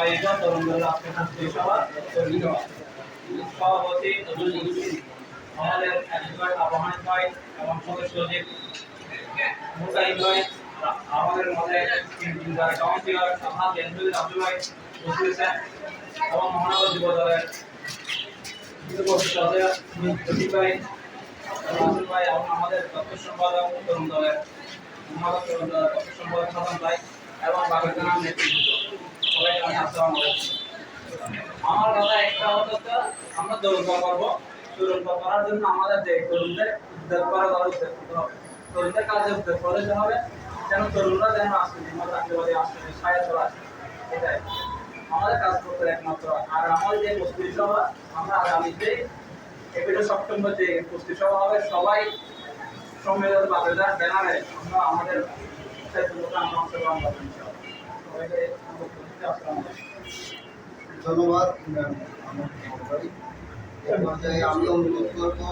আয়োজিত তরুণদল আজকে কুস্তি সভা সভাপতি আমাদের অ্যাডভোকেট আবহান ভাই এবং সদস্য সচিব মুসাইব ভাই, আমাদের মধ্যে কাউন্সিলর আহমদ জেনুল আব্দুল ভাই উপস্থিত আছেন এবং মহানগর যুব দলের সচিব ভাই রাসুল ভাই এবং আমাদের তথ্য সম্পাদক তরুণ দলের মহানগর তরুণ দলের তথ্য সম্পাদক সাধন ভাই এবং বাগেরহাট নেতৃবৃন্দ সবাইকে আমি আসসালামু আলাইকুম। আমার কথা একটা হতো আমরা তরুণ করবো, তরুণ করার জন্য আমাদের যে তরুণদের উদ্যোগ করা উদ্যোগ করতে হবে, তরুণদের কাজে উদ্যোগ করে দিতে হবে যেন তরুণরা যেন রাষ্ট্রীয় চাকরিবাদী রাষ্ট্রের সাহায্য চলে আসে। এটাই আমাদের কাজ করতে একমাত্র। আর আমাদের যে কুস্তি সভা আমরা আগামীতে এপ্রিল সেপ্টেম্বর যে কুস্তি সভা হবে সবাই সম্মেলন বাজার ব্যানারে আমরা আমাদের আমরা অংশগ্রহণ করবো সবাইকে ধন্যবাদ। আমি অনুরোধ করবো